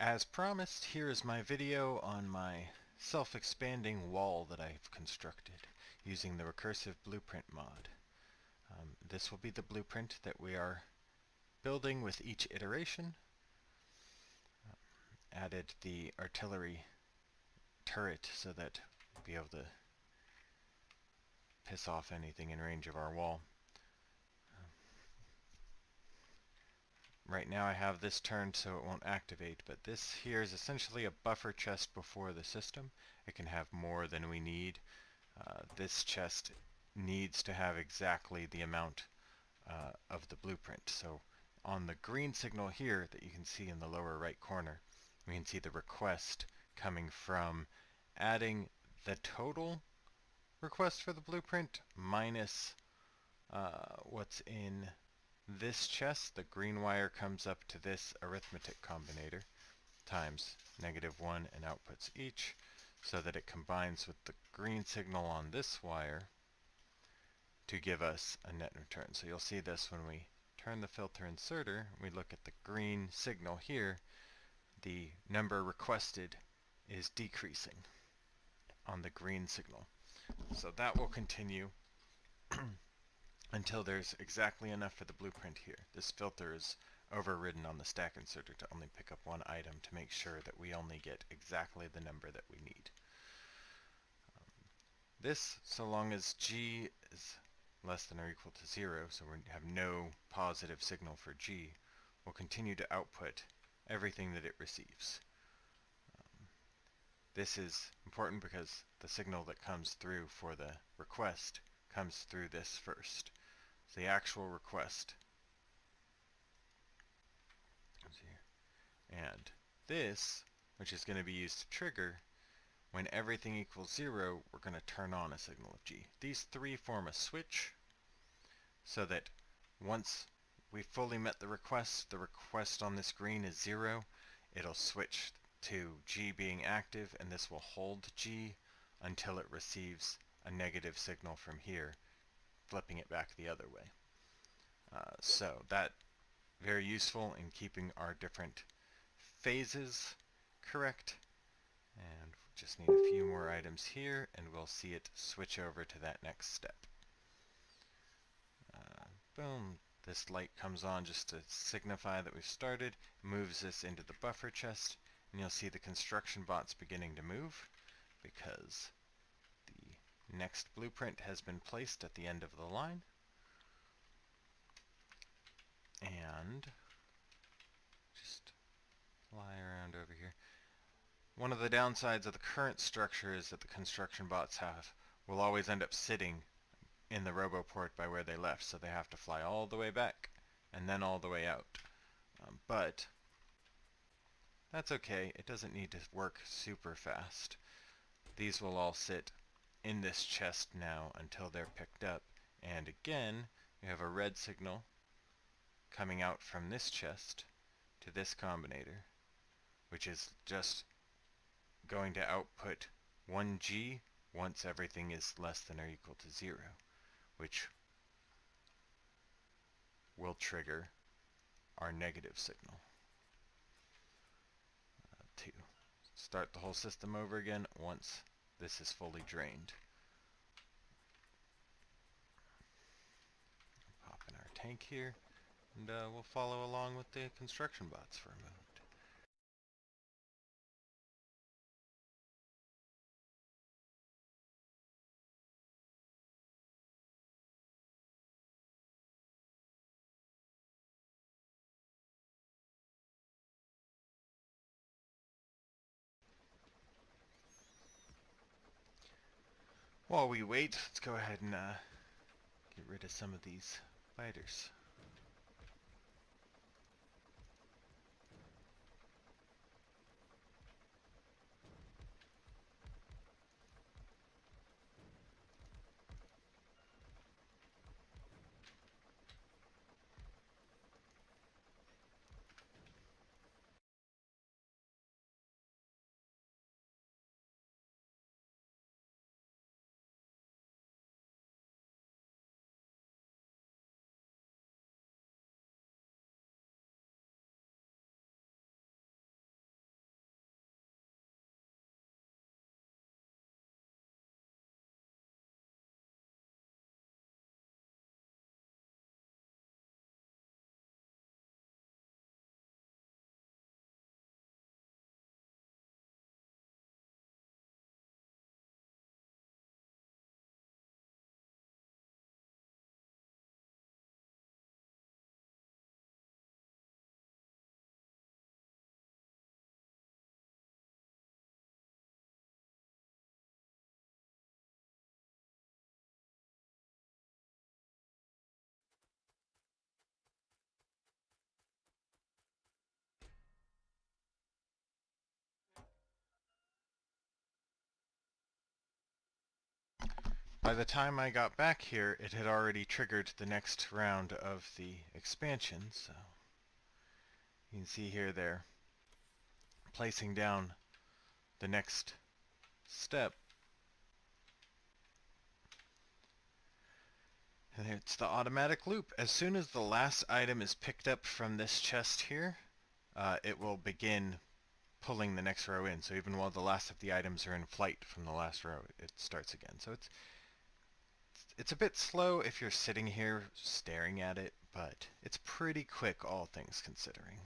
As promised, here is my video on my self-expanding wall that I've constructed using the recursive blueprint mod. This will be the blueprint that we are building with each iteration. Added the artillery turret so that we'll be able to piss off anything in range of our wall. Right now I have this turned so it won't activate, but this here is essentially a buffer chest before the system. It can have more than we need. This chest needs to have exactly the amount of the blueprint. So on the green signal here that you can see in the lower right corner, we can see the request coming from adding the total request for the blueprint minus what's in this chest. The green wire comes up to this arithmetic combinator times -1 and outputs each, so that it combines with the green signal on this wire to give us a net return. So you'll see this when we turn the filter inserter, we look at the green signal here, the number requested is decreasing on the green signal. So that will continue until there's exactly enough for the blueprint here. This filter is overridden on the stack inserter to only pick up one item to make sure that we only get exactly the number that we need. This, so long as G is less than or equal to 0, so we have no positive signal for G, will continue to output everything that it receives. This is important because the signal that comes through for the request comes through this first. So the actual request. And this, which is going to be used to trigger, when everything equals 0, we're going to turn on a signal of G. These three form a switch so that once we fully met the request on this green is 0, it'll switch to G being active, and this will hold G until it receives a negative signal from here, flipping it back the other way. So that very useful in keeping our different phases correct. And just need a few more items here, and we'll see it switch over to that next step. Boom. This light comes on just to signify that we've started, moves this into the buffer chest, and you'll see the construction bots beginning to move because the next blueprint has been placed at the end of the line. And just fly around over here. One of the downsides of the current structure is that the construction bots will always end up sitting in the roboport by where they left, so they have to fly all the way back and then all the way out. But that's okay. It doesn't need to work super fast. These will all sit in this chest now until they're picked up. And again, you have a red signal coming out from this chest to this combinator, which is just going to output 1G once everything is less than or equal to 0, which will trigger our negative signal. To start the whole system over again once this is fully drained. Pop in our tank here, and we'll follow along with the construction bots for a moment. While we wait, let's go ahead and get rid of some of these fighters. by the time I got back here, it had already triggered the next round of the expansion, so you can see here they're placing down the next step. And it's the automatic loop. As soon as the last item is picked up from this chest here, it will begin pulling the next row in. So even while the last of the items are in flight from the last row, it starts again. So it's a bit slow if you're sitting here staring at it, but it's pretty quick, all things considering.